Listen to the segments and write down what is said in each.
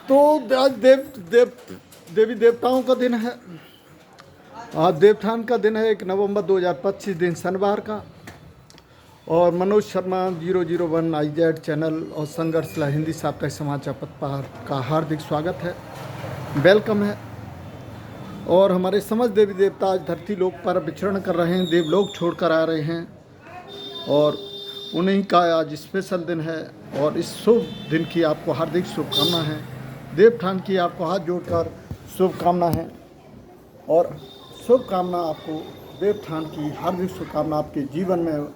तो आज देवी देवताओं का दिन है। आज देवठान का दिन है 1 नवंबर 2025 दिन शनिवार का। और मनोज शर्मा 001 IZ चैनल और संघर्ष हिंदी साप्ताहिक समाचार पत्र का हार्दिक स्वागत है, वेलकम है। और हमारे समस्त देवी देवता आज धरती लोक पर विचरण कर रहे हैं, देवलोक छोड़कर आ रहे हैं और उन्हीं का आज स्पेशल दिन है। और इस शुभ दिन की आपको हार्दिक शुभकामना है। देवठान की आपको हाथ जोड़कर शुभकामना है और शुभकामना आपको देवठान की हार्दिक शुभकामना आपके जीवन में।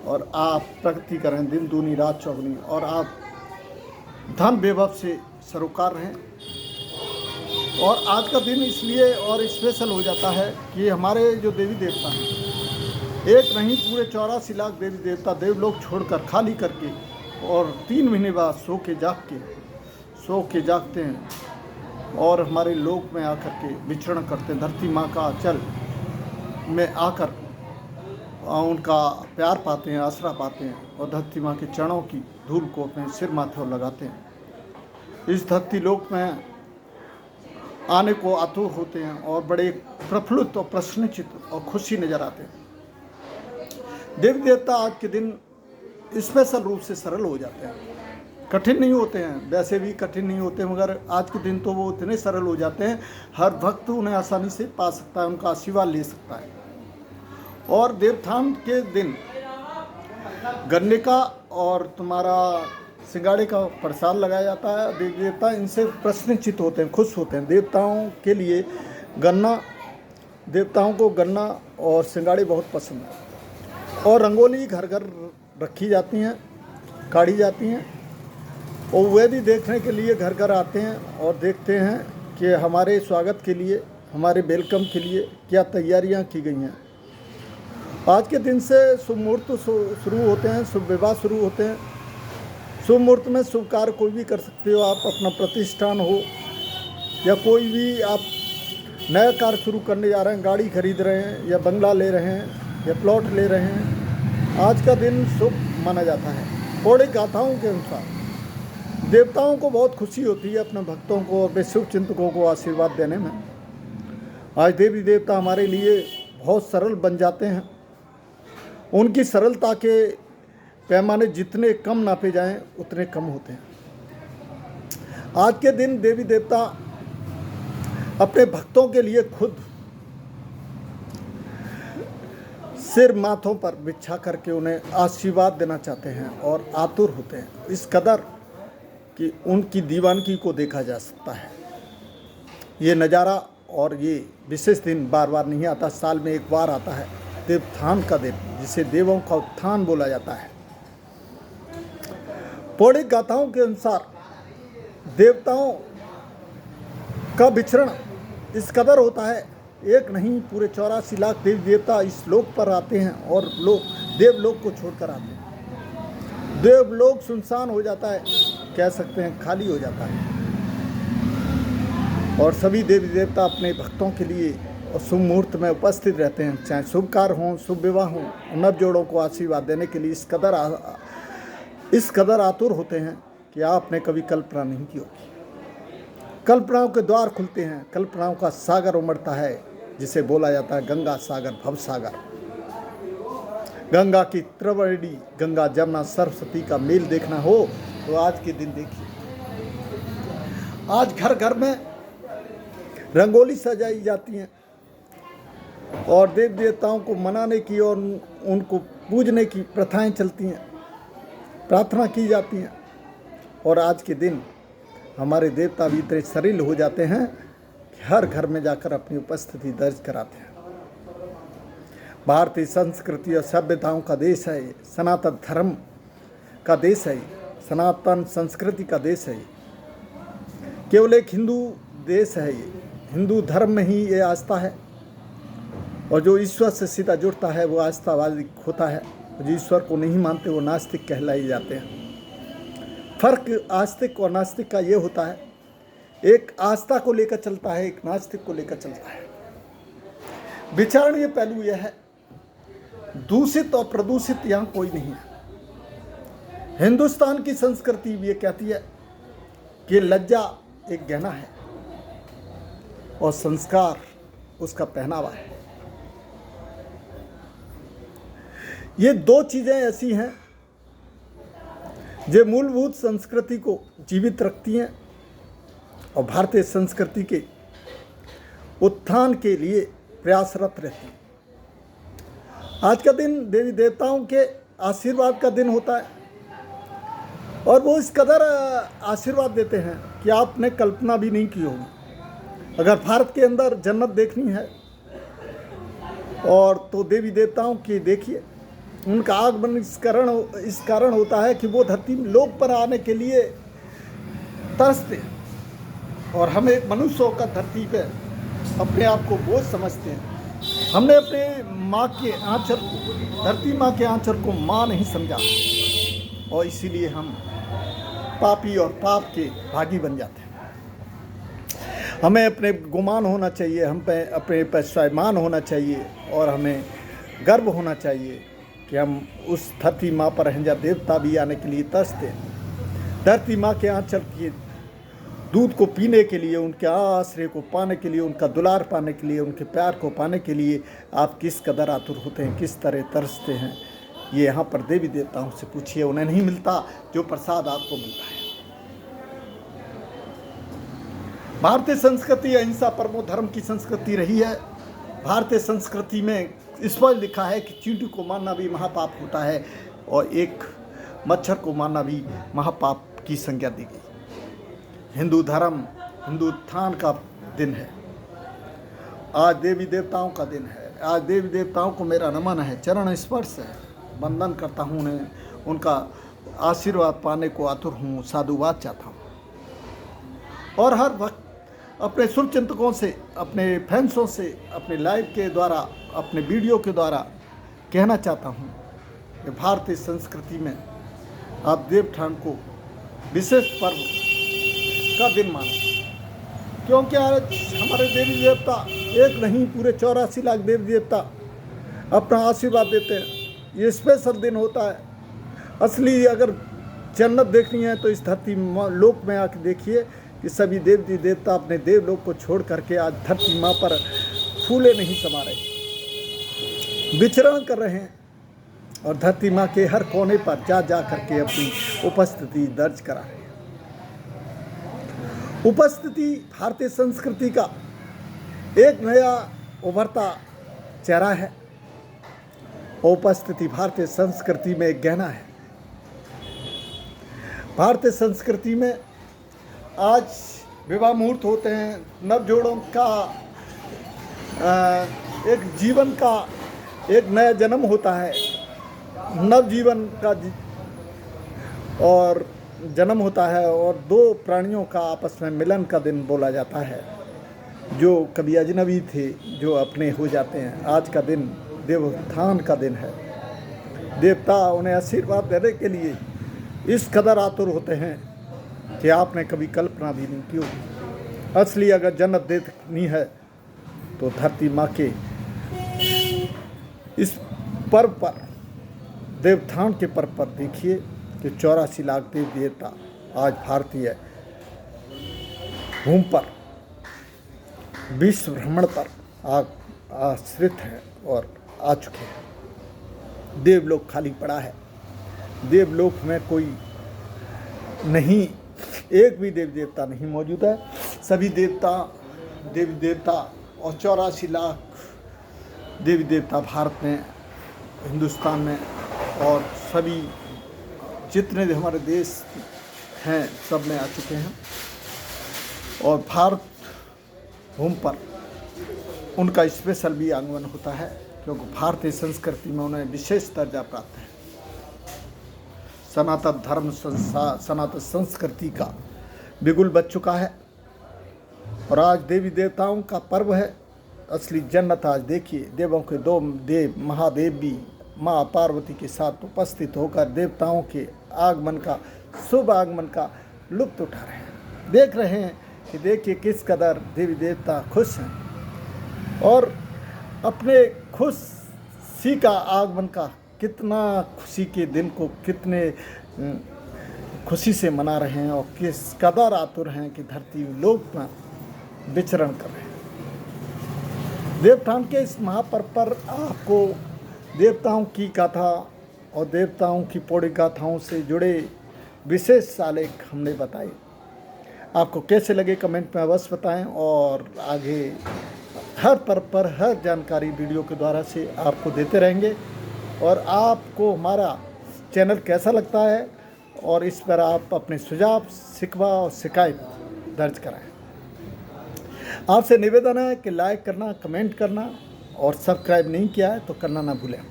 और आप प्रगति करें दिन दूनी रात चौगुनी और आप धन वैभव से सरोकार रहें। और आज का दिन इसलिए और स्पेशल हो जाता है कि हमारे जो देवी देवता हैं, एक नहीं पूरे 84 लाख देवी देवता देवलोक छोड़कर खाली करके और 3 महीने बाद सो के जागते हैं और हमारे लोक में आकर के विचरण करते हैं। धरती माँ का आंचल में आकर उनका प्यार पाते हैं, आसरा पाते हैं और धरती माँ के चरणों की धूल को अपने सिर माथे पर लगाते हैं। इस धरती लोक में आने को आतुर होते हैं और बड़े प्रफुल्लित और प्रसन्नचित्त और खुशी नजर आते हैं। देवी देवता आज के दिन स्पेशल रूप से सरल हो जाते हैं, कठिन नहीं होते हैं, वैसे भी कठिन नहीं होते, मगर आज के दिन तो वो इतने सरल हो जाते हैं, हर भक्त उन्हें आसानी से पा सकता है, उनका आशीर्वाद ले सकता है। और देवठान के दिन गन्ने का और तुम्हारा सिंगाड़े का प्रसाद लगाया जाता है। देवी देवता इनसे प्रसन्नचित्त होते हैं, खुश होते हैं। देवताओं के लिए देवताओं को गन्ना और सिंगाड़े बहुत पसंद है। और रंगोली घर घर रखी जाती हैं, काढ़ी जाती हैं और वे भी देखने के लिए घर घर आते हैं और देखते हैं कि हमारे स्वागत के लिए, हमारे वेलकम के लिए क्या तैयारियां की गई हैं। आज के दिन से शुभ मुहूर्त शुरू होते हैं, शुभ विवाह शुरू होते हैं। शुभ मुहूर्त में शुभ कार्य कोई भी कर सकते हो आप, अपना प्रतिष्ठान हो या कोई भी आप नया कार्य शुरू करने जा रहे हैं, गाड़ी खरीद रहे हैं या बंगला ले रहे हैं या प्लॉट ले रहे हैं, आज का दिन शुभ माना जाता है। पौराणिक गाथाओं के अनुसार देवताओं को बहुत खुशी होती है अपने भक्तों को और शुभ चिंतकों को आशीर्वाद देने में। आज देवी देवता हमारे लिए बहुत सरल बन जाते हैं। उनकी सरलता के पैमाने जितने कम नापे जाएं उतने कम होते हैं। आज के दिन देवी देवता अपने भक्तों के लिए खुद सिर माथों पर बिछा करके उन्हें आशीर्वाद देना चाहते हैं और आतुर होते हैं, इस कदर कि उनकी दीवानगी को देखा जा सकता है। ये नज़ारा और ये विशेष दिन बार बार नहीं आता, साल में एक बार आता है, देवोत्थान का दिन, जिसे देवों का उत्थान बोला जाता है। पौराणिक गाथाओं के अनुसार देवताओं का विचरण इस कदर होता है, एक नहीं पूरे 84 लाख देवी देवता इस लोक पर आते हैं और देवलोक को छोड़कर आते हैं। देवलोक सुनसान हो जाता है, कह सकते हैं खाली हो जाता है। और सभी देवी देवता अपने भक्तों के लिए और शुभ मुहूर्त में उपस्थित रहते हैं, चाहे शुभ कार्य हों, शुभ विवाह हों, नवजोड़ों को आशीर्वाद देने के लिए इस कदर आतुर होते हैं कि आपने कभी कल्पना नहीं की होगी। कल्पनाओं के द्वार खुलते हैं, कल्पनाओं का सागर उमड़ता है, जिसे बोला जाता है गंगा सागर, भव सागर। गंगा की त्रिवेणी, गंगा जमुना सरस्वती का मेल देखना हो तो आज के दिन देखिए। आज घर घर में रंगोली सजाई जाती है और देव देवताओं को मनाने की और उनको पूजने की प्रथाएं चलती हैं, प्रार्थना की जाती हैं। और आज के दिन हमारे देवता भी इतने सरल हो जाते हैं कि हर घर में जाकर अपनी उपस्थिति दर्ज कराते हैं। भारतीय संस्कृति और सभ्यताओं का देश है ये, सनातन धर्म का देश है ये, सनातन संस्कृति का देश है ये। केवल एक हिंदू देश है ये, हिंदू धर्म में ही ये आस्था है। और जो ईश्वर से सीधा जुड़ता है वो आस्थावादी होता है, जो ईश्वर को नहीं मानते वो नास्तिक कहलाए जाते हैं। फर्क आस्तिक और नास्तिक का ये होता है, एक आस्था को लेकर चलता है, एक नास्तिक को लेकर चलता है। विचारणीय पहलू यह है, दूषित और प्रदूषित यहाँ कोई नहीं है। हिंदुस्तान की संस्कृति ये कहती है कि लज्जा एक गहना है और संस्कार उसका पहनावा है। ये दो चीज़ें ऐसी हैं जो मूलभूत संस्कृति को जीवित रखती हैं और भारतीय संस्कृति के उत्थान के लिए प्रयासरत रहती हैं। आज का दिन देवी देवताओं के आशीर्वाद का दिन होता है और वो इस कदर आशीर्वाद देते हैं कि आपने कल्पना भी नहीं की होगी। अगर भारत के अंदर जन्नत देखनी है और तो देवी देवताओं की देखिए, उनका आगमन इस कारण होता है कि वो धरती लोक पर आने के लिए तरसते हैं और हमें मनुष्य होकर धरती पे अपने आप को बोझ समझते हैं। हमने अपने माँ के आंचल को, धरती माँ के आंचल को माँ नहीं समझा और इसीलिए हम पापी और पाप के भागी बन जाते हैं। हमें अपने गुमान होना चाहिए, हम पे अपने पर स्वाभिमान होना चाहिए और हमें गर्व होना चाहिए कि हम उस धरती माँ पर हैं जहाँ देवता भी आने के लिए तरसते हैं। धरती माँ के आंचल के दूध को पीने के लिए, उनके आश्रय को पाने के लिए, उनका दुलार पाने के लिए, उनके प्यार को पाने के लिए आप किस कदर आतुर होते हैं, किस तरह तरसते हैं। ये यहाँ पर देवी देवताओं से पूछिए, उन्हें नहीं मिलता जो प्रसाद आपको मिलता है। भारतीय संस्कृति अहिंसा परमो धर्म की संस्कृति रही है। भारतीय संस्कृति में इस पर लिखा है कि चींटी को मारना भी महापाप होता है और एक मच्छर को मारना भी महापाप की संज्ञा दी गई। हिंदू धर्म, हिंदू उत्थान का दिन है। आज देवी देवताओं का दिन है। आज देवी देवताओं को मेरा नमन है, चरण स्पर्श है, वंदन करता हूँ उन्हें, उनका आशीर्वाद पाने को आतुर हूँ, साधुवाद चाहता हूँ। और हर वक्त अपने शुभचिंतकों से, अपने फैंसों से, अपने लाइव के द्वारा, अपने वीडियो के द्वारा कहना चाहता हूँ कि भारतीय संस्कृति में आप देवठान को विशेष पर्व का दिन माने, क्योंकि हमारे देवी देवता एक नहीं, पूरे 84 लाख देवी देवता अपना आशीर्वाद देते हैं। ये स्पेशल दिन होता है। असली अगर जन्नत देखनी है तो इस धरती लोक में आके देखिए कि सभी देवी देवता अपने देवलोक को छोड़ करके आज धरती माँ पर फूले नहीं समा रहे, विचरण कर रहे हैं और धरती माँ के हर कोने पर जा करके अपनी उपस्थिति दर्ज करा रहे हैं। उपस्थिति भारतीय संस्कृति का एक नया उभरता चेहरा है। उपस्थिति भारतीय संस्कृति में एक गहना है। भारतीय संस्कृति में आज विवाह मुहूर्त होते हैं, नवजोड़ों का एक जीवन का एक नया जन्म होता है, नवजीवन का और जन्म होता है और दो प्राणियों का आपस में मिलन का दिन बोला जाता है। जो कभी अजनबी थे जो अपने हो जाते हैं। आज का दिन देवोत्थान का दिन है। देवता उन्हें आशीर्वाद देने के लिए इस कदर आतुर होते हैं कि आपने कभी कल्पना भी नहीं की होगी। असली अगर जन्नत देखनी है तो धरती माँ के इस पर्व पर, देवोत्थान के पर्व पर देखिए कि 84 लाख देव देवता आज भारतीय भूमि पर, विश्व भ्रमण पर आश्रित हैं और आ चुके हैं। देवलोक खाली पड़ा है। देवलोक में कोई नहीं, एक भी देवी देवता नहीं मौजूद है। सभी देवता, देवी देवता और 84 लाख देवी देवता भारत में, हिंदुस्तान में और सभी जितने भी हमारे देश हैं सब में आ चुके हैं और भारत भूमि पर उनका स्पेशल भी आगमन होता है, क्योंकि भारतीय संस्कृति में उन्हें विशेष दर्जा प्राप्त है। सनातन धर्म, सनातन संस्कृति का बिगुल बच चुका है और आज देवी देवताओं का पर्व है। असली जन्नत आज देखिए, देवों के दो देव महादेव भी माँ पार्वती के साथ उपस्थित होकर देवताओं के आगमन का, शुभ आगमन का लुत्फ उठा रहे हैं। देख रहे हैं कि देखिए किस कदर देवी देवता खुश हैं और अपने खुशी का आगमन का, कितना खुशी के दिन को कितने खुशी से मना रहे हैं और किस कदर आतुर हैं कि धरती लोक में विचरण कर रहे हैं। देवठान के इस महापर्व पर आपको देवताओं की कथा और देवताओं की पौड़ी गाथाओं से जुड़े विशेष आलेख हमने बताए। आपको कैसे लगे कमेंट में अवश्य बताएं और आगे हर पर्व पर हर जानकारी वीडियो के द्वारा से आपको देते रहेंगे। और आपको हमारा चैनल कैसा लगता है और इस पर आप अपने सुझाव, शिकवा और शिकायत दर्ज कराएं। आपसे निवेदन है कि लाइक करना, कमेंट करना और सब्सक्राइब नहीं किया है तो करना ना भूलें।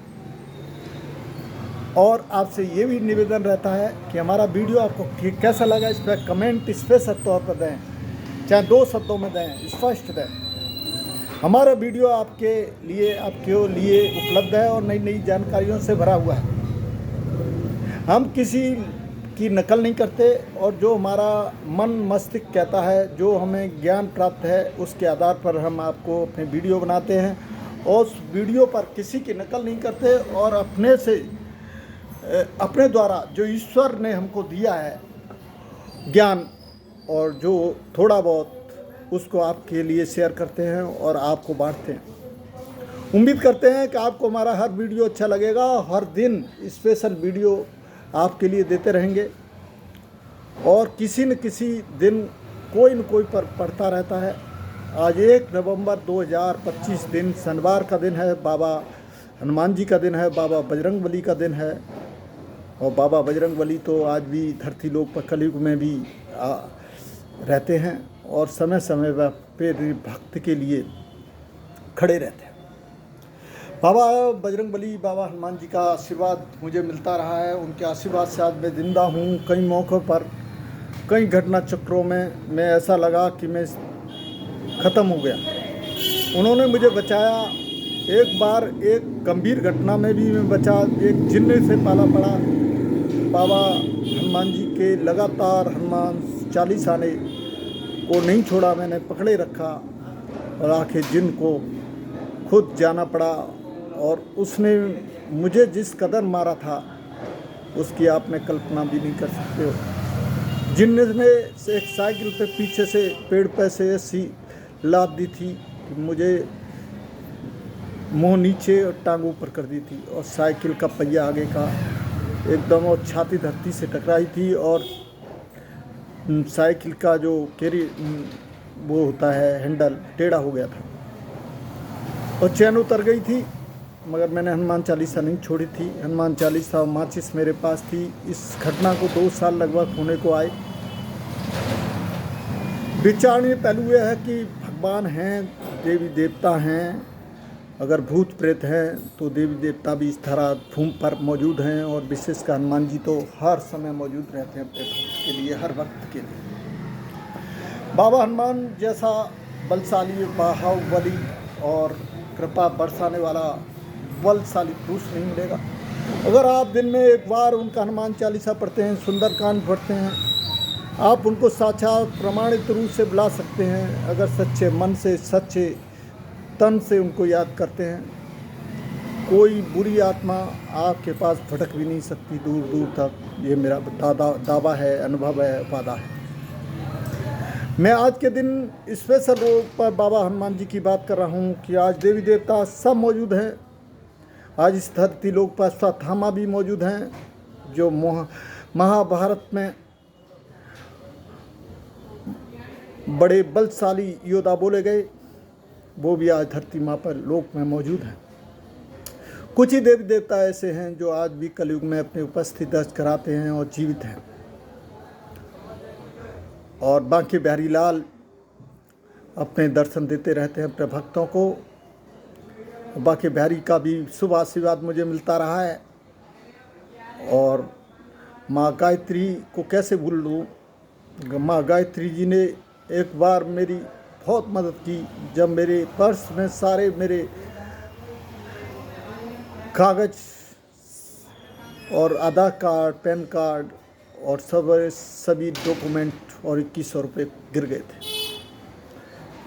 और आपसे ये भी निवेदन रहता है कि हमारा वीडियो आपको कैसा लगा इस पर कमेंट स्पेशल तौर पर दें, चाहे 2 शब्दों में दें, स्पष्ट दें। हमारा वीडियो आपके लिए उपलब्ध है और नई नई जानकारियों से भरा हुआ है। हम किसी की नकल नहीं करते और जो हमारा मन मस्तिष्क कहता है, जो हमें ज्ञान प्राप्त है, उसके आधार पर हम आपको अपने वीडियो बनाते हैं और उस वीडियो पर किसी की नकल नहीं करते और अपने द्वारा जो ईश्वर ने हमको दिया है ज्ञान और जो थोड़ा बहुत उसको आपके लिए शेयर करते हैं और आपको बांटते हैं। उम्मीद करते हैं कि आपको हमारा हर वीडियो अच्छा लगेगा। हर दिन स्पेशल वीडियो आपके लिए देते रहेंगे और किसी न किसी दिन कोई न कोई पर पड़ता रहता है। आज 1 नवंबर 2025 दिन शनिवार का दिन है, बाबा हनुमान जी का दिन है, बाबा बजरंगबली का दिन है। और बाबा बजरंगबली तो आज भी धरती लोक पर कलयुग में भी रहते हैं और समय समय पे भक्त के लिए खड़े रहते हैं। बाबा बजरंगबली, बाबा हनुमान जी का आशीर्वाद मुझे मिलता रहा है। उनके आशीर्वाद से आज मैं जिंदा हूँ। कई मौक़ों पर, कई घटना चक्रों में मैं ऐसा लगा कि मैं ख़त्म हो गया। उन्होंने मुझे बचाया। एक बार एक गंभीर घटना में भी मैं बचा। एक जिन्न से पाला पड़ा। बाबा हनुमान जी के लगातार हनुमान चालीसा ने को नहीं छोड़ा, मैंने पकड़े रखा और आखिर जिन को खुद जाना पड़ा। और उसने मुझे जिस कदर मारा था उसकी आपने कल्पना भी नहीं कर सकते हो। जिन ने एक साइकिल पे पीछे से पेड़ पे से ऐसी लाद दी थी कि मुझे मुंह नीचे और टांग ऊपर कर दी थी और साइकिल का पहिया आगे का एकदम और छाती धरती से टकराई थी और साइकिल का जो वो होता है हैंडल टेढ़ा हो गया था और चैन उतर गई थी। मगर मैंने हनुमान चालीसा नहीं छोड़ी थी। हनुमान चालीसा और माचिस मेरे पास थी। इस घटना को 2 साल लगभग होने को आए। विचारणीय पहलू यह है कि भगवान हैं, देवी देवता हैं। अगर भूत प्रेत हैं तो देवी देवता भी इस तरह भूमि पर मौजूद हैं और विशेषकर हनुमान जी तो हर समय मौजूद रहते हैं अपने भक्त के लिए, हर वक्त के लिए। बाबा हनुमान जैसा बलशाली, बाहुबली और कृपा बरसाने वाला बलशाली पुरुष नहीं मिलेगा। अगर आप दिन में एक बार उनका हनुमान चालीसा पढ़ते हैं, सुंदरकांड पढ़ते हैं, आप उनको साक्षात प्रमाणित रूप से बुला सकते हैं। अगर सच्चे मन से, सच्चे तन से उनको याद करते हैं, कोई बुरी आत्मा आपके पास भटक भी नहीं सकती दूर दूर तक। ये मेरा दावा है, अनुभव है, वादा है। मैं आज के दिन स्पेशल रूप पर बाबा हनुमान जी की बात कर रहा हूँ कि आज देवी देवता सब मौजूद हैं। आज इस धरती लोक पर अश्वत्थामा भी मौजूद हैं, जो महाभारत में बड़े बलशाली योद्धा बोले गए, वो भी आज धरती माँ पर लोक में मौजूद हैं। कुछ ही देवी देवता ऐसे हैं जो आज भी कलयुग में अपनी उपस्थिति दर्ज कराते हैं और जीवित हैं। और बांके बिहारी लाल अपने दर्शन देते रहते हैं अपने भक्तों को। बांके बिहारी का भी शुभ आशीर्वाद मुझे मिलता रहा है। और माँ गायत्री को कैसे भूल लूँ। माँ गायत्री जी ने एक बार मेरी बहुत मदद की। जब मेरे पर्स में सारे मेरे कागज और आधार कार्ड, पैन कार्ड और सभी डॉक्यूमेंट और 2100 रुपये गिर गए थे,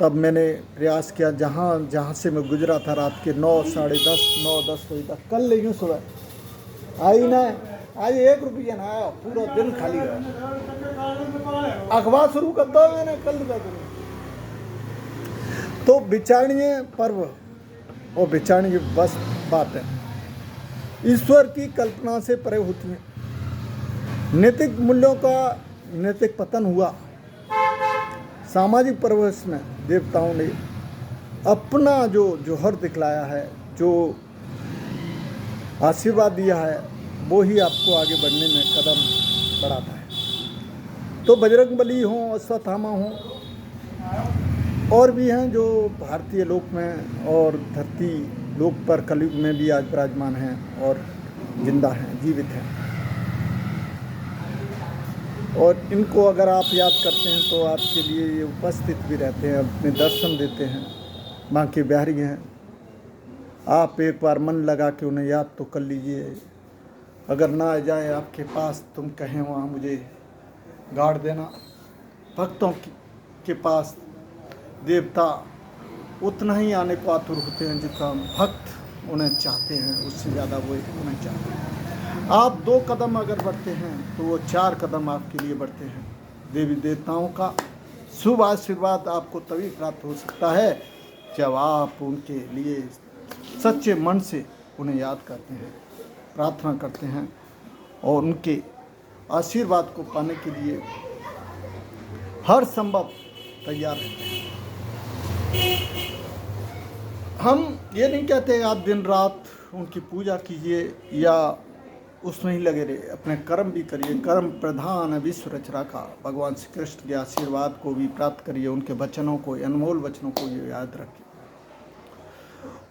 तब मैंने प्रयास किया। जहाँ से मैं गुजरा था रात के 9, साढ़े 10, 9, 10 बजे तक, कल लेकिन सुबह आई ना, आज 1 रुपया ना आया, पूरा दिन खाली रहा। अखबार शुरू कर दो, मैंने कल कर दूँ। तो विचारणीय पर्व और विचारणीय बस बात है, ईश्वर की कल्पना से परे होती है। नैतिक मूल्यों का नैतिक पतन हुआ। सामाजिक परिवेश में देवताओं ने अपना जो जौहर दिखलाया है, जो आशीर्वाद दिया है, वो ही आपको आगे बढ़ने में कदम बढ़ाता है। तो बजरंगबली हों, अश्वत्थामा हों, और भी हैं जो भारतीय लोक में और धरती लोक पर कलयुग में भी आज विराजमान हैं और जिंदा हैं, जीवित हैं। और इनको अगर आप याद करते हैं तो आपके लिए ये उपस्थित भी रहते हैं, अपने दर्शन देते हैं। बांके बिहारी हैं, आप एक बार मन लगा के उन्हें याद तो कर लीजिए। अगर ना आ जाए आपके पास, तुम कहें वहाँ मुझे गाड़ देना। भक्तों के पास देवता उतना ही आने को आतुर होते हैं जितना भक्त उन्हें चाहते हैं, उससे ज़्यादा वो उन्हें चाहते हैं। आप 2 कदम अगर बढ़ते हैं तो वो 4 कदम आपके लिए बढ़ते हैं। देवी देवताओं का शुभ आशीर्वाद आपको तभी प्राप्त हो सकता है जब आप उनके लिए सच्चे मन से उन्हें याद करते हैं, प्रार्थना करते हैं और उनके आशीर्वाद को पाने के लिए हर संभव तैयार रहते हैं। हम ये नहीं कहते आप दिन रात उनकी पूजा कीजिए या उसमें ही लगे रहे, अपने कर्म भी करिए। कर्म प्रधान विश्व रचना का भगवान श्री कृष्ण के आशीर्वाद को भी प्राप्त करिए, उनके वचनों को, अनमोल वचनों को ये याद रखिए।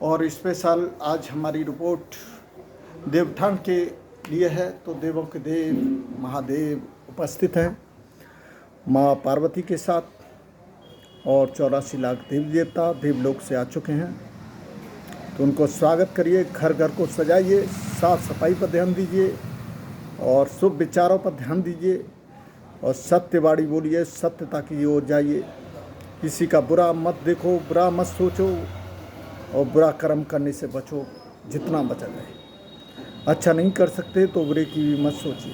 और स्पेशल आज हमारी रिपोर्ट देवठान के लिए है। तो देवों के देव महादेव उपस्थित हैं माँ पार्वती के साथ, और 84 लाख देवी देवता देवलोक से आ चुके हैं। तो उनको स्वागत करिए, घर घर को सजाइए, साफ सफाई पर ध्यान दीजिए और शुभ विचारों पर ध्यान दीजिए और सत्यवाणी बोलिए, सत्यता की ओर जाइए। किसी का बुरा मत देखो, बुरा मत सोचो और बुरा कर्म करने से बचो जितना बचा जाए। अच्छा नहीं कर सकते तो बुरे की भी मत सोचिए।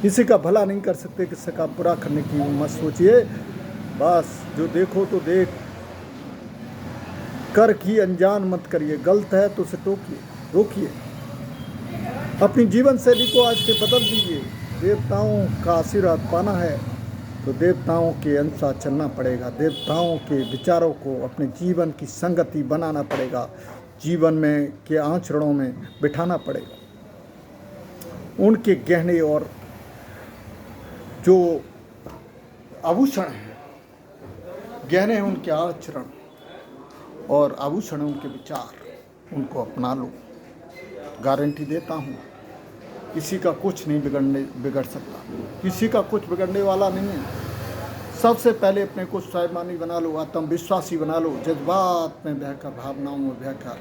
किसी का भला नहीं कर सकते, किसी का बुरा करने की भी मत सोचिए। बस जो देखो तो देख कर की अनजान मत करिए। गलत है तो उसे टोकिए, रोकिए। अपनी जीवन शैली को आज से बदल दीजिए। देवताओं का आशीर्वाद पाना है तो देवताओं के अनुसार चलना पड़ेगा। देवताओं के विचारों को अपने जीवन की संगति बनाना पड़ेगा, जीवन में के आचरणों में बिठाना पड़ेगा। उनके गहने और जो आभूषण हैं, गहने हैं उनके आचरण और आभूषण उनके विचार, उनको अपना लो। गारंटी देता हूँ किसी का कुछ नहीं बिगड़ सकता, किसी का कुछ बिगड़ने वाला नहीं है। सबसे पहले अपने को स्वाभिमानी बना लो, आत्मविश्वासी बना लो। जज्बात में बहकर, भावनाओं में बहकर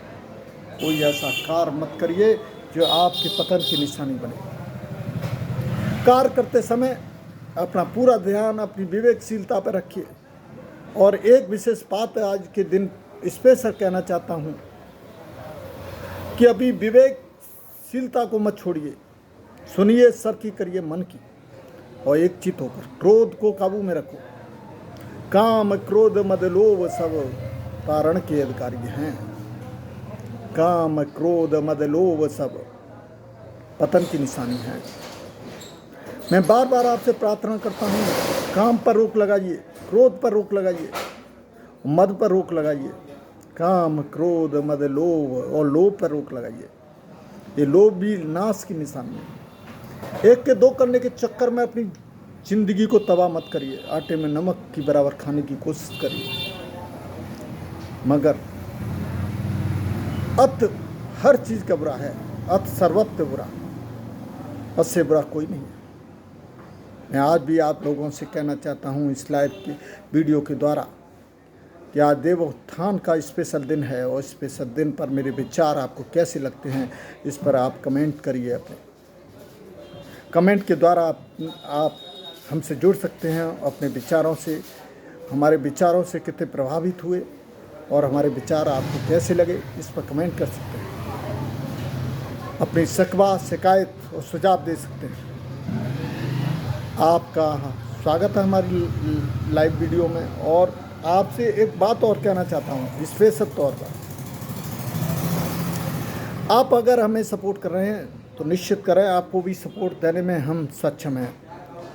कोई ऐसा कार्य मत करिए जो आपके पतन की निशानी बने। कार्य करते समय अपना पूरा ध्यान अपनी विवेकशीलता पर रखिए। और एक विशेष बात आज के दिन स्पेशल कहना चाहता हूँ कि अभी विवेकशीलता को मत छोड़िए, सुनिए सबकी, करिए मन की और एक चित होकर क्रोध को काबू में रखो। काम क्रोध मद लोभ सब तारण के अधिकारी हैं। काम क्रोध मद लोभ सब पतन की निशानी है। मैं बार बार आपसे प्रार्थना करता हूँ, काम पर रोक लगाइए, क्रोध पर रोक लगाइए, मद पर रोक लगाइए। काम क्रोध मद लोभ और लोभ पर रोक लगाइए। ये लोभ भी नाश की निशानी है। 1 के 2 करने के चक्कर में अपनी जिंदगी को तबाह मत करिए। आटे में नमक की बराबर खाने की कोशिश करिए, मगर अत हर चीज़ का बुरा है, अत सर्वत्र बुरा, उससे बुरा कोई नहीं है। मैं आज भी आप लोगों से कहना चाहता हूँ इस लाइव की वीडियो के द्वारा कि आज देवोत्थान का स्पेशल दिन है और स्पेशल दिन पर मेरे विचार आपको कैसे लगते हैं इस पर आप कमेंट करिए। अपने कमेंट के द्वारा आप हमसे जुड़ सकते हैं अपने विचारों से। हमारे विचारों से कितने प्रभावित हुए और हमारे विचार आपको कैसे लगे इस पर कमेंट कर सकते हैं। अपनी शिकवा शिकायत और सुझाव दे सकते हैं। आपका स्वागत है हमारी लाइव वीडियो में। और आपसे एक बात और कहना चाहता हूँ स्पेशल तौर पर, आप अगर हमें सपोर्ट कर रहे हैं तो निश्चित करें आपको भी सपोर्ट देने में हम सक्षम हैं,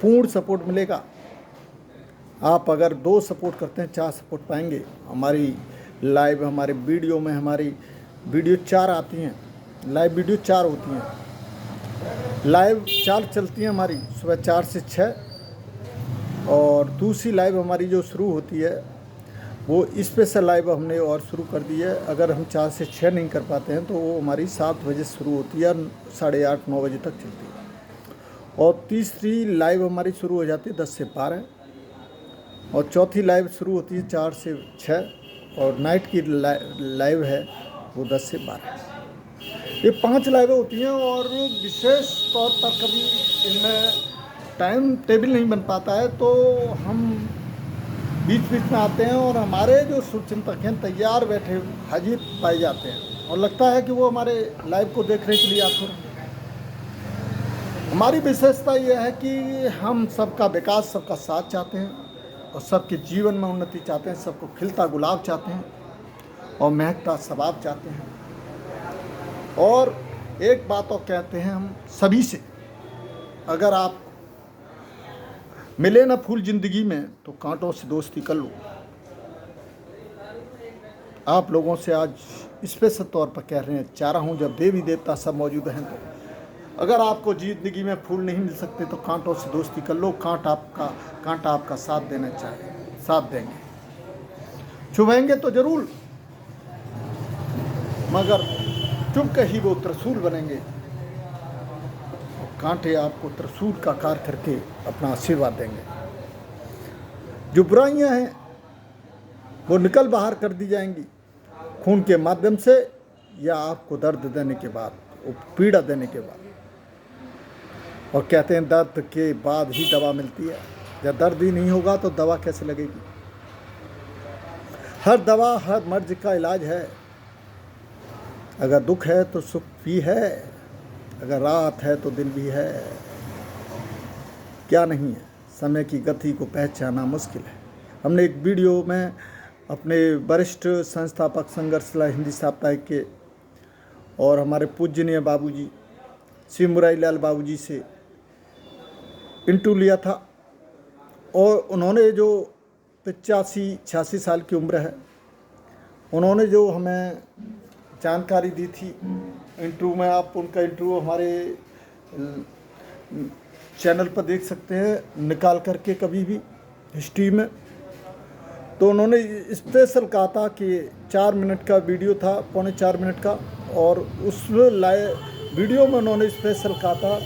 पूर्ण सपोर्ट मिलेगा। आप अगर 2 सपोर्ट करते हैं 4 सपोर्ट पाएंगे। हमारी लाइव हमारे वीडियो में हमारी वीडियो 4 आती हैं, लाइव वीडियो 4 होती हैं। लाइव 4 चलती हैं हमारी, सुबह 4 से 6, और दूसरी लाइव हमारी जो शुरू होती है वो स्पेशल लाइव हमने और शुरू कर दी है। अगर हम 4 से 6 नहीं कर पाते हैं तो वो हमारी 7 बजे शुरू होती है, 8:30 9 बजे तक चलती है। और तीसरी लाइव हमारी शुरू हो जाती है 10 से 12, और चौथी लाइव शुरू होती है 4 से 6, और नाइट की लाइव है वो 10 से 12। ये 5 लाइवें होती हैं, और विशेष तौर पर कभी इनमें टाइम टेबल नहीं बन पाता है तो हम बीच बीच में आते हैं, और हमारे जो शुभचिंतक हैं तैयार बैठे हाजिर पाए जाते हैं, और लगता है कि वो हमारे लाइव को देखने के लिए आतुर हैं। हमारी विशेषता यह है कि हम सबका विकास, सबका साथ चाहते हैं, और सबके जीवन में उन्नति चाहते हैं, सबको खिलता गुलाब चाहते हैं, और महकता सबाब चाहते हैं। और एक बात और कहते हैं हम सभी से, अगर आप मिले ना फूल जिंदगी में तो कांटों से दोस्ती कर लो। आप लोगों से आज स्पेशल तौर पर कह रहे हैं, चाह रहा हूँ जब देवी देवता सब मौजूद हैं तो अगर आपको जिंदगी में फूल नहीं मिल सकते तो कांटों से दोस्ती कर लो। कांटा आपका साथ देना चाहिए, साथ देंगे, चुभेंगे तो जरूर, मगर चुभ के ही वो त्रिशूल बनेंगे। कांटे आपको त्रिशूल का कार्य करके अपना आशीर्वाद देंगे। जो बुराइयां हैं वो निकल बाहर कर दी जाएंगी खून के माध्यम से, या आपको दर्द देने के बाद, पीड़ा देने के बाद। और कहते हैं दर्द के बाद ही दवा मिलती है। जब दर्द ही नहीं होगा तो दवा कैसे लगेगी। हर दवा हर मर्ज का इलाज है। अगर दुख है तो सुख भी है, अगर रात है तो दिन भी है। क्या नहीं है, समय की गति को पहचाना मुश्किल है। हमने एक वीडियो में अपने वरिष्ठ संस्थापक संघर्षला हिंदी साप्ताहिक के और हमारे पूजनीय बाबूजी श्री मुरारीलाल बाबूजी से इंटरव्यू लिया था, और उन्होंने जो 85-86 साल की उम्र है, उन्होंने जो हमें जानकारी दी थी इंटरव्यू में। आप उनका इंटरव्यू हमारे चैनल पर देख सकते हैं निकाल करके कभी भी हिस्ट्री में। तो उन्होंने स्पेशल कहा था कि 4 मिनट का वीडियो था, 3.25 मिनट का, और उस लाइव वीडियो में उन्होंने स्पेशल कहा था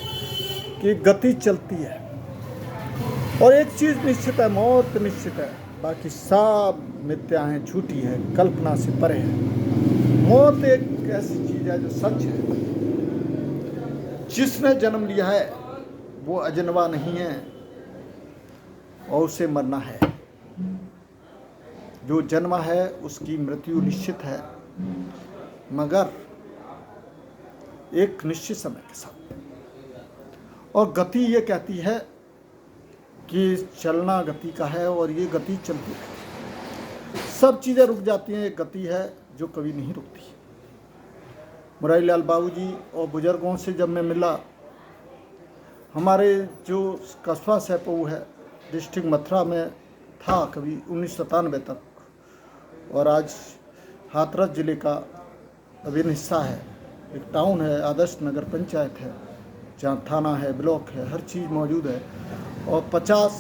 कि गति चलती है, और एक चीज़ निश्चित है, मौत निश्चित है, बाकी सब मिथ्या है, झूठी है, कल्पना से परे है। मौत एक ऐसी चीज़ है जो सच है। जिसने जन्म लिया है वो अजनबा नहीं है, और उसे मरना है। जो जन्मा है उसकी मृत्यु निश्चित है, मगर एक निश्चित समय के साथ। और गति ये कहती है कि चलना गति का है, और ये गति चलती है। सब चीज़ें रुक जाती हैं, एक गति है जो कभी नहीं रुकती। मुरारीलाल बाबूजी और बुजुर्गों से जब मैं मिला, हमारे जो कस्बा सैपऊ है डिस्ट्रिक्ट मथुरा में था कभी 1997 तक, और आज हाथरस ज़िले का अभिन्न हिस्सा है। एक टाउन है, आदर्श नगर पंचायत है, जहाँ थाना है, ब्लॉक है, हर चीज़ मौजूद है, और 50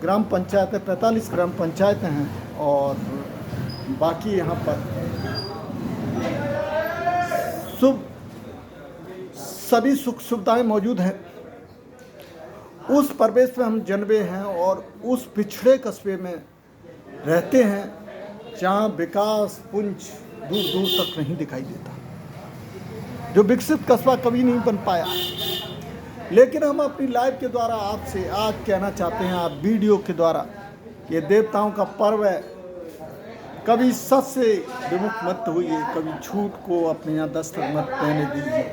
ग्राम पंचायतें, 45 ग्राम पंचायतें हैं, और बाकी यहाँ पर सभी सुख सुविधाएं मौजूद हैं। उस परिवेश में हम जन्मे हैं, और उस पिछड़े कस्बे में रहते हैं जहाँ विकास पुंज दूर दूर तक नहीं दिखाई देता, जो विकसित कस्बा कभी नहीं बन पाया। लेकिन हम अपनी लाइव के द्वारा आपसे आज कहना चाहते हैं, आप वीडियो के द्वारा, ये देवताओं का पर्व है। कभी सच से विमुख मत होइए, कभी झूठ को अपने यहाँ दस्तक मत देने दीजिए।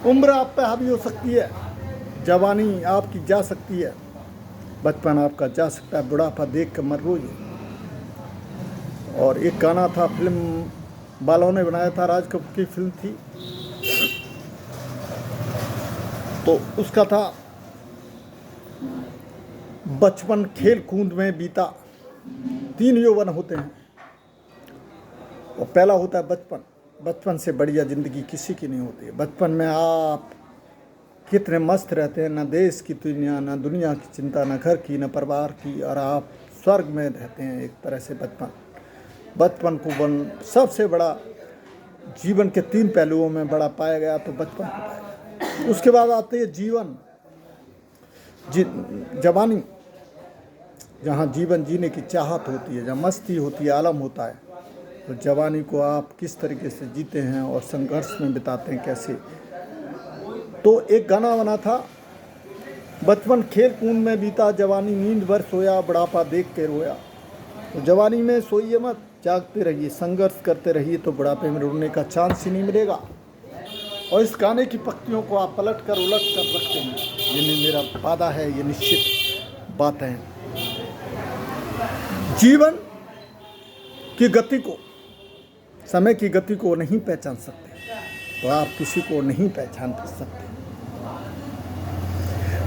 उम्र आप पे हावी हो सकती है, जवानी आपकी जा सकती है, बचपन आपका जा सकता है, बुढ़ापा देख कर मर रोइए। और एक गाना था, फिल्म वालों ने बनाया था, राज कपूर की फिल्म थी, तो उसका था बचपन खेल कूद में बीता, 3 यौवन होते हैं और पहला होता है बचपन। बचपन से बढ़िया ज़िंदगी किसी की नहीं होती है। बचपन में आप कितने मस्त रहते हैं, ना देश की दुनिया, ना दुनिया की चिंता, ना घर की, ना परिवार की, और आप स्वर्ग में रहते हैं एक तरह से। बचपन को सबसे बड़ा जीवन के 3 पहलुओं में बड़ा पाया गया तो बचपन को पाया गया। उसके बाद आते है जवानी, जहाँ जीवन जीने की चाहत होती है, जहाँ मस्ती होती है, आलम होता है। तो जवानी को आप किस तरीके से जीते हैं और संघर्ष में बिताते हैं कैसे। तो एक गाना बना था, बचपन खेल कूद में बीता, जवानी नींद भर सोया, बुढ़ापा देख के रोया। तो जवानी में सोइए मत, जागते रहिए, संघर्ष करते रहिए, तो बुढ़ापे में रोने का चांस ही नहीं मिलेगा। और इस गाने की पंक्तियों को आप पलट कर उलट कर रखते हैं, ये मेरा वादा है, ये निश्चित बात है। जीवन की गति को, समय की गति को नहीं पहचान सकते तो आप किसी को नहीं पहचान सकते।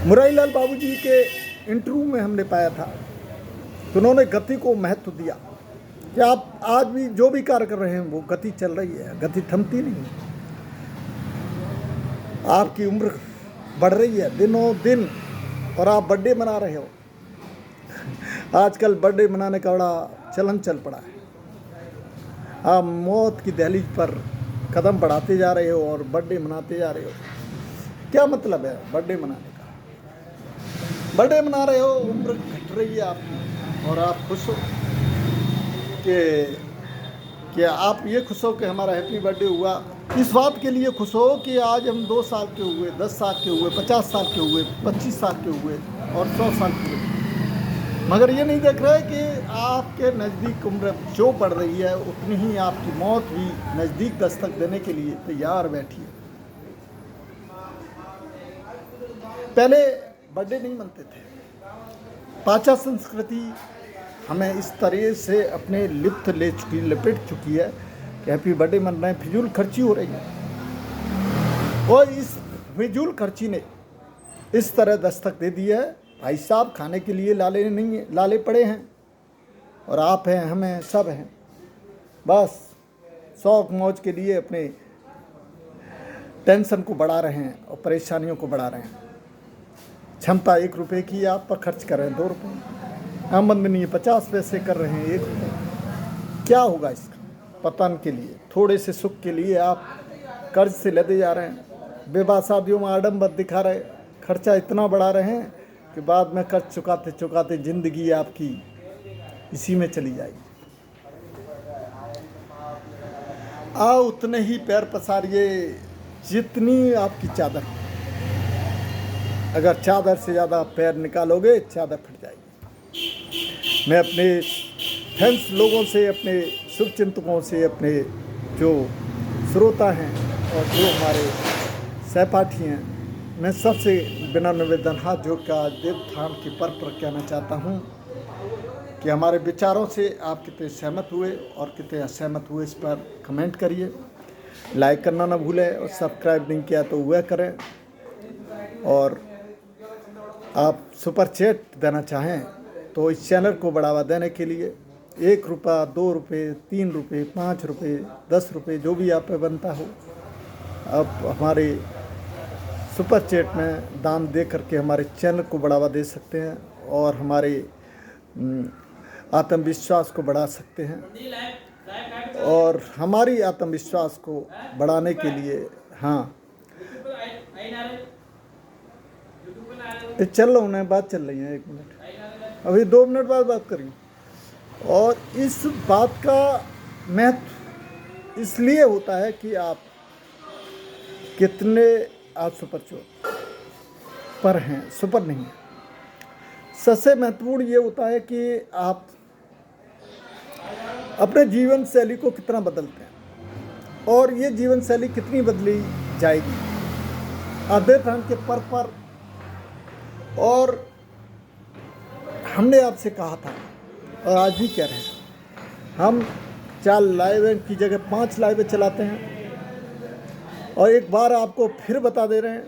मुरारी लाल बाबू जी के इंटरव्यू में हमने पाया था तो उन्होंने गति को महत्व दिया कि आप आज भी जो भी कार्य कर रहे हैं वो गति चल रही है, गति थमती नहीं है। आपकी उम्र बढ़ रही है दिनों दिन और आप बर्थडे मना रहे हो। आजकल बर्थडे मनाने का बड़ा चलन चल पड़ा है। आप मौत की दहलीज पर कदम बढ़ाते जा रहे हो और बर्थडे मनाते जा रहे हो। क्या मतलब है बर्थडे मनाने का? बर्थडे मना रहे हो, उम्र घट रही है आपकी और आप खुश हो कि आप ये खुश हो कि हमारा हैप्पी बर्थडे हुआ। इस बात के लिए खुश हो कि आज हम 2 साल के हुए, 10 साल के हुए, 50 साल के हुए, 25 साल के हुए और 100 साल के हुए। मगर ये नहीं देख रहे कि आपके नज़दीक उम्र जो बढ़ रही है उतनी ही आपकी मौत भी नज़दीक दस्तक देने के लिए तैयार बैठी है। पहले बर्थडे नहीं मनते थे। पाश्चात्य संस्कृति हमें इस तरह से अपने लपेट चुकी है कि हैप्पी बर्थडे मन रहे हैं, फिजूल खर्ची हो रही है। और इस फिजूल खर्ची ने इस तरह दस्तक दे दी है, भाई साहब खाने के लिए लाले पड़े हैं और आप हैं, हमें सब हैं, बस शौक मौज के लिए अपने टेंशन को बढ़ा रहे हैं और परेशानियों को बढ़ा रहे हैं। क्षमता 1 रुपये की आप पर खर्च कर रहे हैं 2 रुपये, आमदनी 50 पैसे कर रहे हैं 1 रुपये। क्या होगा इसका? पतन के लिए, थोड़े से सुख के लिए आप कर्ज से लदे जा रहे हैं, विवाह शादियों में आडंबर दिखा रहे, खर्चा इतना बढ़ा रहे हैं कि बाद में कर्ज चुकाते चुकाते ज़िंदगी आपकी इसी में चली जाएगी। आओ उतने ही पैर पसारिए जितनी आपकी चादर। अगर चादर से ज़्यादा पैर निकालोगे चादर फट जाएगी। मैं अपने फैंस लोगों से, अपने शुभचिंतकों से, अपने जो श्रोता हैं और जो हमारे सहपाठी हैं, मैं सबसे बिना निवेदन हाथ जोड़कर देवथान की पर्व पर कहना चाहता हूँ कि हमारे विचारों से आप कितने सहमत हुए और कितने असहमत हुए इस पर कमेंट करिए। लाइक करना ना भूलें और सब्सक्राइब नहीं किया तो वह करें। और आप सुपर चैट देना चाहें तो इस चैनल को बढ़ावा देने के लिए 1 रुपया, 2 रुपये, 3 रुपये, 5 रुपये, 10 रुपये, जो भी आप पे बनता हो, आप हमारे सुपर चैट में दान दे करके हमारे चैनल को बढ़ावा दे सकते हैं और हमारे आत्मविश्वास को बढ़ा सकते हैं। और हमारी आत्मविश्वास को बढ़ाने के लिए चल रहा हूँ ना, बात चल रही है, 1 मिनट, अभी 2 मिनट बाद बात करेंगे। और इस बात का महत्व इसलिए होता है कि आप कितने आप सुपर पर हैं, सुपर नहीं है। सबसे महत्वपूर्ण ये होता है कि आप अपने जीवन शैली को कितना बदलते हैं और ये जीवन शैली कितनी बदली जाएगी। देवठान के पर्व पर, और हमने आपसे कहा था और आज भी कह रहे हैं, हम 4 लाइव की जगह 5 लाइव चलाते हैं। और एक बार आपको फिर बता दे रहे हैं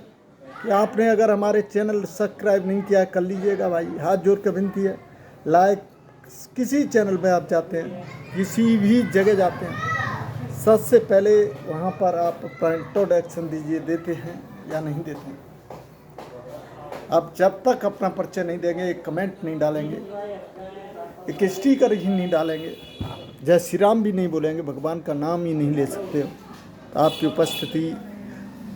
कि आपने अगर हमारे चैनल सब्सक्राइब नहीं किया कर लीजिएगा भाई, हाथ जोड़ कर विनती है। लाइक, किसी चैनल में आप जाते हैं, किसी भी जगह जाते हैं, सबसे पहले वहाँ पर आप अपना इंट्रोडक्शन दीजिए, देते हैं या नहीं देते हैं। आप जब तक अपना परिचय नहीं देंगे, एक कमेंट नहीं डालेंगे, एक स्टिकर ही नहीं डालेंगे, जय श्री राम भी नहीं बोलेंगे, भगवान का नाम ही नहीं ले सकते हो, तो आपकी उपस्थिति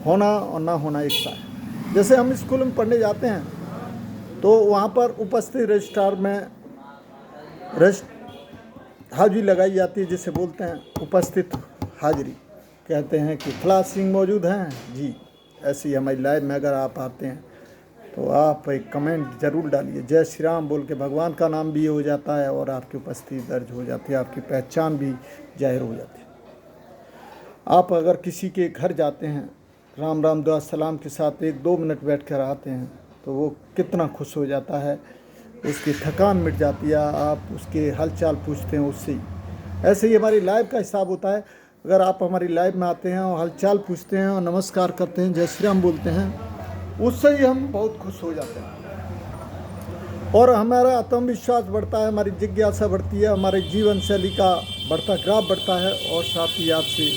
होना और ना होना एक सा है। जैसे हम स्कूल में पढ़ने जाते हैं तो वहाँ पर उपस्थित रजिस्ट्रार में हाजिरी लगाई जाती है, जिसे बोलते हैं उपस्थित हाजिरी। कहते हैं कि फला सिंह मौजूद हैं जी। ऐसी हमारी लाइव में अगर आप आते हैं तो आप एक कमेंट ज़रूर डालिए, जय श्री राम बोल के, भगवान का नाम भी हो जाता है और आपकी उपस्थिति दर्ज हो जाती है, आपकी पहचान भी जाहिर हो जाती है। आप अगर किसी के घर जाते हैं, राम राम दुआ सलाम के साथ 1-2 मिनट बैठ कर आते हैं तो वो कितना खुश हो जाता है, उसकी थकान मिट जाती है, आप उसके हालचाल पूछते हैं उससे ही। ऐसे ही हमारी लाइव का हिसाब होता है। अगर आप हमारी लाइव में आते हैं और हालचाल पूछते हैं और नमस्कार करते हैं, जय श्री राम बोलते हैं, उससे ही हम बहुत खुश हो जाते हैं और हमारा आत्मविश्वास बढ़ता है, हमारी जिज्ञासा बढ़ती है, हमारे जीवन शैली का बढ़ता ग्राफ बढ़ता है और साथ ही आपसे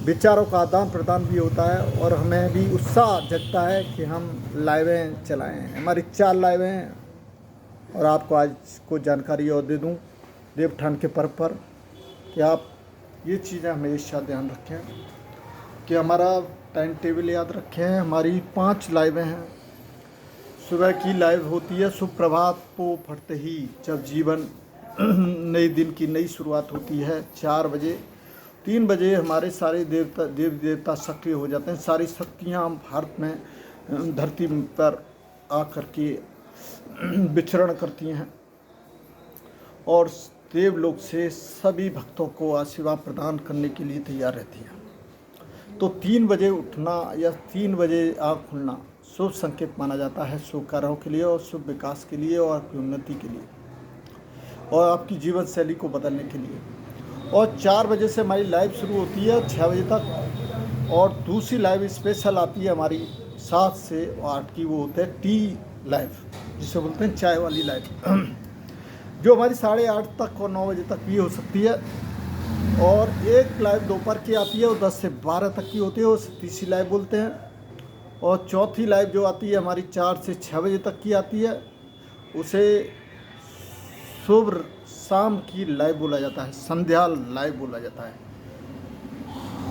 विचारों का आदान प्रदान भी होता है और हमें भी उत्साह जगता है कि हम लाइवें चलाएं। हमारी 4 लाइवें हैं। और आपको आज को जानकारी और दे दूं देवठान के पर्व पर कि आप ये चीज़ें हमेशा ध्यान रखें कि हमारा टाइम टेबल याद रखें। हमारी 5 लाइवें हैं। सुबह की लाइव होती है सुप्रभात को फटते ही, जब जीवन नए दिन की नई शुरुआत होती है 4 बजे। 3 बजे हमारे सारे देवी देवता सक्रिय हो जाते हैं, सारी शक्तियाँ भारत में धरती पर आकर के विचरण करती हैं और देवलोक से सभी भक्तों को आशीर्वाद प्रदान करने के लिए तैयार रहती हैं। तो 3 बजे उठना या 3 बजे आँख खुलना शुभ संकेत माना जाता है, शुभ कार्यों के लिए और शुभ विकास के लिए और आपकी उन्नति के लिए और आपकी जीवन शैली को बदलने के लिए। और 4 बजे से हमारी लाइव शुरू होती है 6 बजे तक, और दूसरी लाइव स्पेशल आती है हमारी 7 से 8 की, वो होते हैं टी लाइव, जिसे बोलते हैं चाय वाली लाइव, जो हमारी 8:30 तक और 9 बजे तक भी हो सकती है। और एक लाइव दोपहर की आती है, वो 10 से 12 तक की होती है, उसे तीसरी लाइव बोलते हैं। और चौथी लाइव जो आती है हमारी 4 से 6 बजे तक की आती है, उसे शुभ शाम की लाइव बोला जाता है, संध्या लाइव बोला जाता है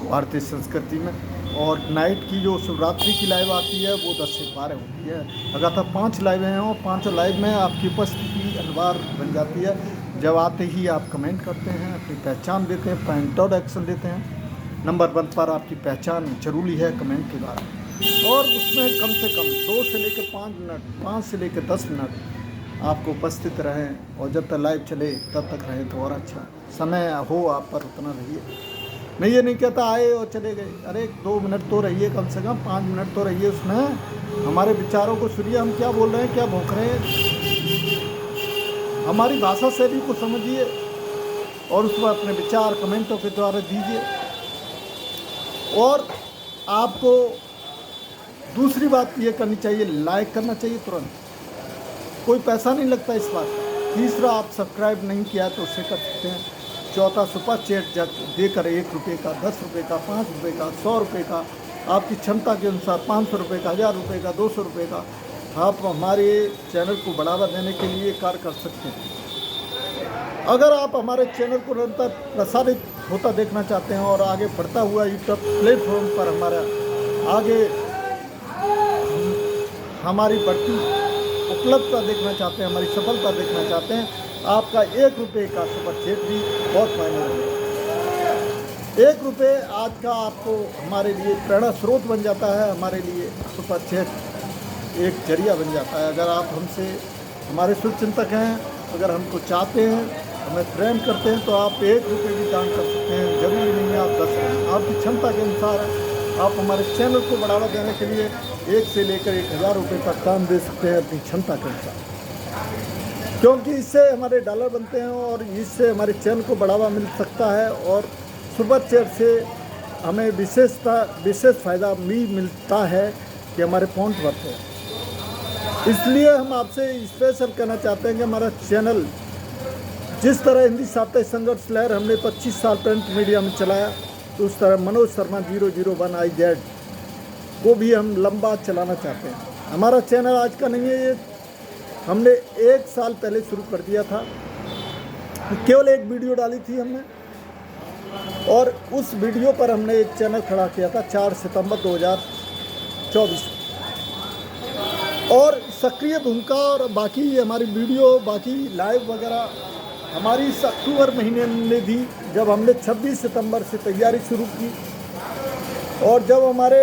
भारतीय संस्कृति में। और नाइट की जो शिवरात्रि की लाइव आती है वो 10 से 12 होती है। लगातार 5 लाइवें हैं और 5 लाइव में आपकी उपस्थिति अनिवार्य बन जाती है। जब आते ही आप कमेंट करते हैं, अपनी पहचान देते हैं, अपना इंट्रोडक्शन देते हैं। नंबर 1 पर आपकी पहचान जरूरी है कमेंट के द्वारा, और उसमें कम से कम 2 से लेकर 5 मिनट, 5 से लेकर 10 मिनट आपको उपस्थित रहें। और जब तक लाइव चले तब तक रहें तो और अच्छा, समय हो आप पर उतना रहिए। मैं ये नहीं कहता आए और चले गए, अरे 2 मिनट तो रहिए, कम से कम 5 मिनट तो रहिए, उसमें हमारे विचारों को सुनिए, हम क्या बोल रहे हैं, क्या भौंक रहे हैं, हमारी भाषा शैली को समझिए और उसमें अपने विचार कमेंटों के द्वारा दीजिए। और आपको दूसरी बात ये करनी चाहिए, लाइक करना चाहिए तुरंत, कोई पैसा नहीं लगता इस बात का। तीसरा, आप सब्सक्राइब नहीं किया तो उससे कर सकते हैं। चौथा, सुपर चैट देकर 1 रुपये का, 10 रुपये का, 5 रुपये का, 100 रुपये का, आपकी क्षमता के अनुसार 500 रुपये का, 1000 रुपये का, 200 रुपये का, आप हमारे चैनल को बढ़ावा देने के लिए कार्य कर सकते हैं। अगर आप हमारे चैनल को निरंतर प्रसारित होता देखना चाहते हैं और आगे बढ़ता हुआ यूट्यूब प्लेटफॉर्म पर हमारा आगे हमारी बढ़ती उपलब्धता देखना चाहते हैं, हमारी सफलता देखना चाहते हैं, आपका 1 रुपये का सुपर चैट भी बहुत मायने रखेगा। 1 रुपये आज का आपको हमारे लिए प्रेरणा स्रोत बन जाता है, हमारे लिए सुपर चैट एक जरिया बन जाता है। अगर आप हमसे हमारे शुभचिंतक हैं, अगर हमको चाहते हैं, हमें प्रेम करते हैं, तो आप 1 रुपये भी दान कर सकते हैं। जरूरी नहीं है आप 10 करें, आपकी क्षमता के अनुसार है। आप हमारे चैनल को बढ़ावा देने के लिए 1 से लेकर 1000 रुपये तक दान दे सकते हैं अपनी क्षमता के अनुसार, क्योंकि इससे हमारे डॉलर बनते हैं और इससे हमारे चैनल को बढ़ावा मिल सकता है और सुपर चैट से हमें विशेष फ़ायदा भी मिलता है कि हमारे पॉइंट बढ़ते हैं। इसलिए हम आपसे स्पेशल कहना चाहते हैं कि हमारा चैनल जिस तरह हिंदी साप्ताहिक संघर्ष लहर हमने 25 साल प्रिंट मीडिया में चलाया, तो उस तरह मनोज शर्मा 001IZ को भी हम लंबा चलाना चाहते हैं। हमारा चैनल आज का नहीं है, ये हमने 1 साल पहले शुरू कर दिया था। केवल एक वीडियो डाली थी हमने और उस वीडियो पर हमने एक चैनल खड़ा किया था 4 सितंबर 2024 और सक्रिय भूमिका और बाकी हमारी वीडियो, बाकी लाइव वगैरह हमारी इस अक्टूबर महीने में भी, जब हमने 26 सितंबर से तैयारी शुरू की और जब हमारे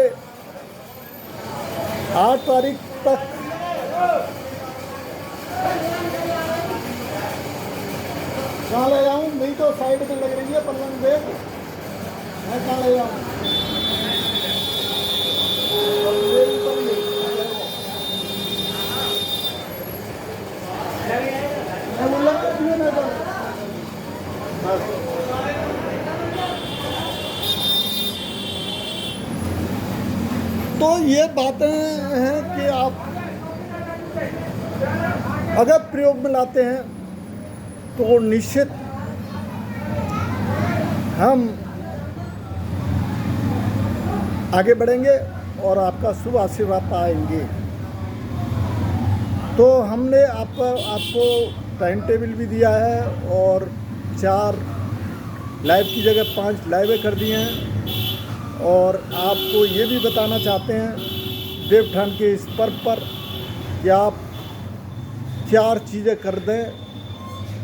8 तारीख तक कहाँ ले जाऊँ, नहीं तो साइड में लग रही है पलंग देख, मैं कहाँ ले जाऊँ, तो ये बातें हैं कि आप अगर प्रयोग में लाते हैं तो निश्चित हम आगे बढ़ेंगे और आपका शुभ आशीर्वाद पाएंगे। तो हमने आपको टाइम टेबल भी दिया है और 4 लाइव की जगह 5 लाइवें कर दी हैं और आपको ये भी बताना चाहते हैं देवठान के इस पर्व पर कि आप 4 चीज़ें कर दें,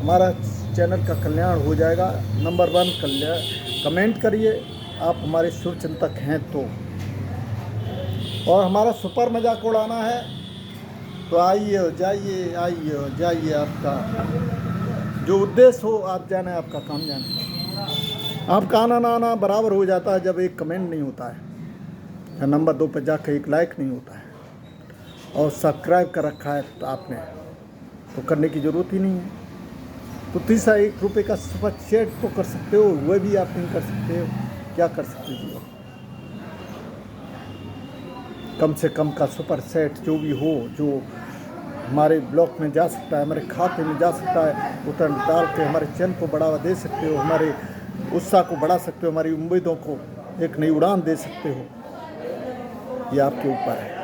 हमारा चैनल का कल्याण हो जाएगा। नंबर 1 कमेंट करिए, आप हमारे शुभ चिंतक हैं तो, और हमारा सुपर मजाक उड़ाना है तो आइए जाइए, आपका जो उद्देश्य हो आप जाने, आपका काम जाने। आपका आना ना आना बराबर हो जाता है जब एक कमेंट नहीं होता है या नंबर 2 पर जाकर एक लाइक नहीं होता है और सब्सक्राइब कर रखा है तो आपने, तो करने की ज़रूरत ही नहीं है। तो तीसरा 1 रुपये का सुपर चैट तो कर सकते हो, वह भी आप नहीं कर सकते हो, क्या कर सकते हो? कम से कम का सुपर सेट जो भी हो, जो हमारे ब्लॉक में जा सकता है, हमारे खाते में जा सकता है, उतना डाल के हमारे चैनल को बढ़ावा दे सकते हो, हमारे उत्साह को बढ़ा सकते हो, हमारी उम्मीदों को एक नई उड़ान दे सकते हो। ये आपके ऊपर है।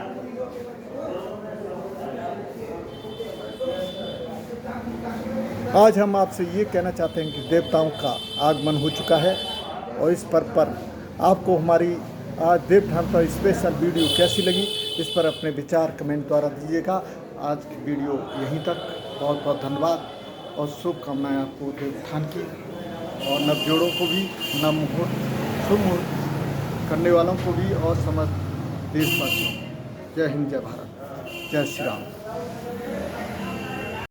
आज हम आपसे ये कहना चाहते हैं कि देवताओं का आगमन हो चुका है और इस पर्व पर आपको हमारी आज देवठान पर स्पेशल वीडियो कैसी लगी, इस पर अपने विचार कमेंट द्वारा दीजिएगा। आज की वीडियो यहीं तक। बहुत बहुत धन्यवाद और शुभकामनाएं आपको देवठान की और नवजोड़ों को भी, नव मुहूर्त शुभ मुहूर्त करने वालों को भी और समस्त देशवासियों। जय हिंद, जय भारत, जय श्री राम।